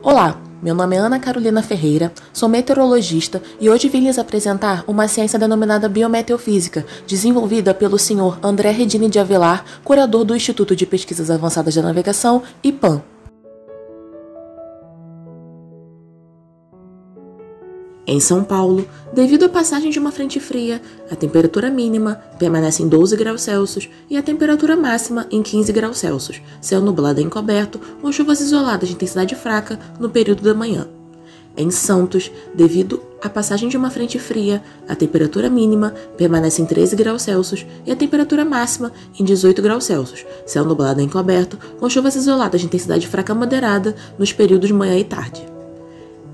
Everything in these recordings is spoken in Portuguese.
Olá, meu nome é Ana Carolina Ferreira, sou meteorologista e hoje vim lhes apresentar uma ciência denominada biometeofísica, desenvolvida pelo Sr. André Redini de Avelar, curador do Instituto de Pesquisas Avançadas da Navegação, IPAN. Em São Paulo, devido à passagem de uma frente fria, a temperatura mínima permanece em 12 graus Celsius e a temperatura máxima em 15 graus Celsius, céu nublado e encoberto, com chuvas isoladas de intensidade fraca no período da manhã. Em Santos, devido à passagem de uma frente fria, a temperatura mínima permanece em 13 graus Celsius e a temperatura máxima em 18 graus Celsius, céu nublado e encoberto, com chuvas isoladas de intensidade fraca a moderada nos períodos de manhã e tarde.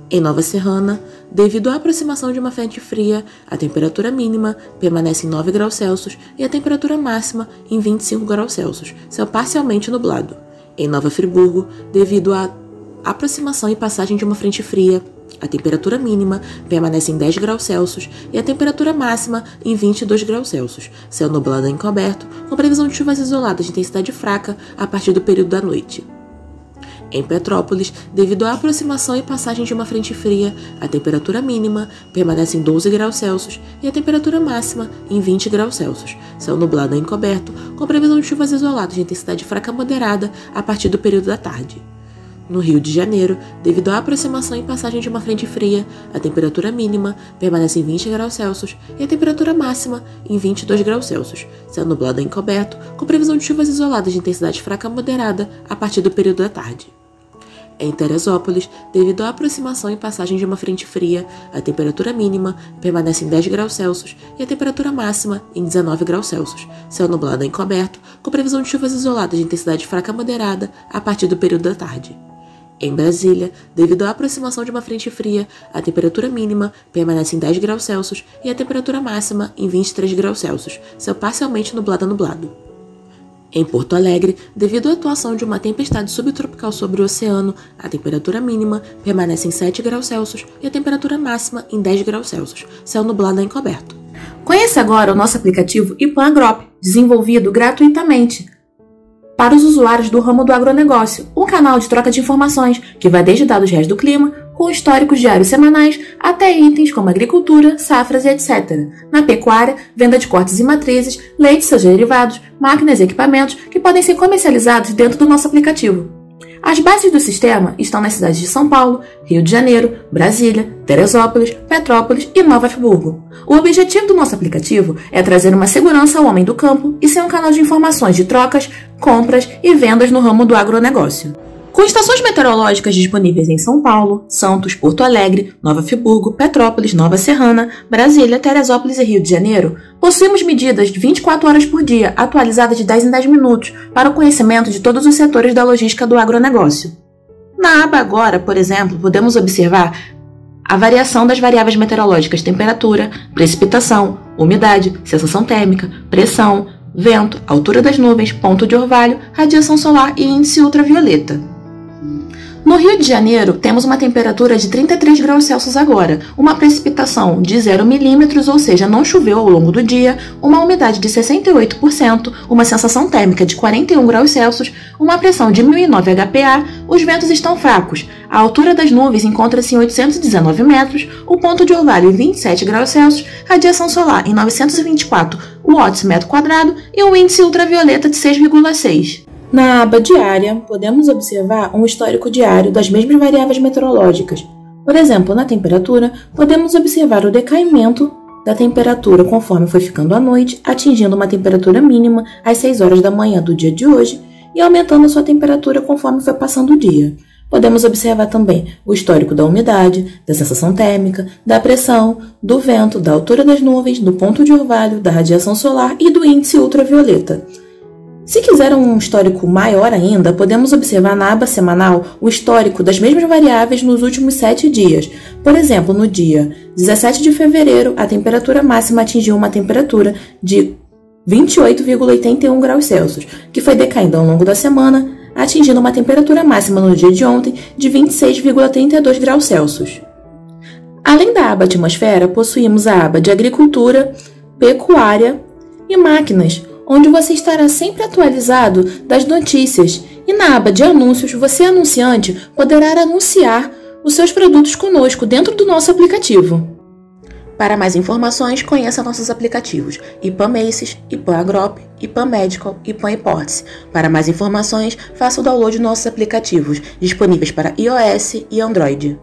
Em Nova Serrana, devido à aproximação de uma frente fria, a temperatura mínima permanece em 9 graus Celsius e a temperatura máxima em 25 graus Celsius, céu parcialmente nublado. Em Nova Friburgo, devido à aproximação e passagem de uma frente fria, a temperatura mínima permanece em 10 graus Celsius e a temperatura máxima em 22 graus Celsius, céu nublado e encoberto, com previsão de chuvas isoladas de intensidade fraca a partir do período da noite. Em Petrópolis, devido à aproximação e passagem de uma frente fria, a temperatura mínima permanece em 12 graus Celsius e a temperatura máxima em 20 graus Celsius, céu nublado e encoberto, com previsão de chuvas isoladas de intensidade fraca a moderada a partir do período da tarde. No Rio de Janeiro, devido à aproximação e passagem de uma frente fria, a temperatura mínima permanece em 20 graus Celsius e a temperatura máxima em 22 graus Celsius, céu nublado e encoberto, com previsão de chuvas isoladas de intensidade fraca a moderada a partir do período da tarde. Em Teresópolis, devido à aproximação e passagem de uma frente fria, a temperatura mínima permanece em 10 graus Celsius e a temperatura máxima em 19 graus Celsius, céu nublado e encoberto, com previsão de chuvas isoladas de intensidade fraca a moderada a partir do período da tarde. Em Brasília, devido à aproximação de uma frente fria, a temperatura mínima permanece em 10 graus Celsius e a temperatura máxima em 23 graus Celsius, céu parcialmente nublado a nublado. Em Porto Alegre, devido à atuação de uma tempestade subtropical sobre o oceano, a temperatura mínima permanece em 7 graus Celsius e a temperatura máxima em 10 graus Celsius, céu nublado e encoberto. Conheça agora o nosso aplicativo IPAN Agrop, desenvolvido gratuitamente para os usuários do ramo do agronegócio, um canal de troca de informações que vai desde dados reais do clima, com históricos diários semanais, até itens como agricultura, safras e etc. Na pecuária, venda de cortes e matrizes, leite e seus derivados, máquinas e equipamentos que podem ser comercializados dentro do nosso aplicativo. As bases do sistema estão nas cidades de São Paulo, Rio de Janeiro, Brasília, Teresópolis, Petrópolis e Nova Friburgo. O objetivo do nosso aplicativo é trazer uma segurança ao homem do campo e ser um canal de informações de trocas, compras e vendas no ramo do agronegócio. Com estações meteorológicas disponíveis em São Paulo, Santos, Porto Alegre, Nova Friburgo, Petrópolis, Nova Serrana, Brasília, Teresópolis e Rio de Janeiro, possuímos medidas de 24 horas por dia, atualizadas de 10 em 10 minutos, para o conhecimento de todos os setores da logística do agronegócio. Na aba Agora, por exemplo, podemos observar a variação das variáveis meteorológicas temperatura, precipitação, umidade, sensação térmica, pressão, vento, altura das nuvens, ponto de orvalho, radiação solar e índice ultravioleta. No Rio de Janeiro, temos uma temperatura de 33 graus Celsius agora, uma precipitação de 0 milímetros, ou seja, não choveu ao longo do dia, uma umidade de 68%, uma sensação térmica de 41 graus Celsius, uma pressão de 1009 HPA, os ventos estão fracos, a altura das nuvens encontra-se em 819 metros, o ponto de orvalho em 27 graus Celsius, radiação solar em 924 watts metro quadrado e um índice ultravioleta de 6,6. Na aba Diária, podemos observar um histórico diário das mesmas variáveis meteorológicas. Por exemplo, na temperatura, podemos observar o decaimento da temperatura conforme foi ficando a noite, atingindo uma temperatura mínima às 6 horas da manhã do dia de hoje e aumentando a sua temperatura conforme foi passando o dia. Podemos observar também o histórico da umidade, da sensação térmica, da pressão, do vento, da altura das nuvens, do ponto de orvalho, da radiação solar e do índice ultravioleta. Se quiser um histórico maior ainda, podemos observar na aba semanal o histórico das mesmas variáveis nos últimos 7 dias. Por exemplo, no dia 17 de fevereiro, a temperatura máxima atingiu uma temperatura de 28,81 graus Celsius, que foi decaindo ao longo da semana, atingindo uma temperatura máxima no dia de ontem de 26,32 graus Celsius. Além da aba Atmosfera, possuímos a aba de Agricultura, Pecuária e Máquinas, onde você estará sempre atualizado das notícias E na aba de anúncios, você, anunciante, poderá anunciar os seus produtos conosco dentro do nosso aplicativo. Para mais informações, conheça nossos aplicativos IPAM Macy's, IPAM Agrop, IPAM Medical e IPAM Imports. Para mais informações, faça o download de nossos aplicativos, disponíveis para iOS e Android.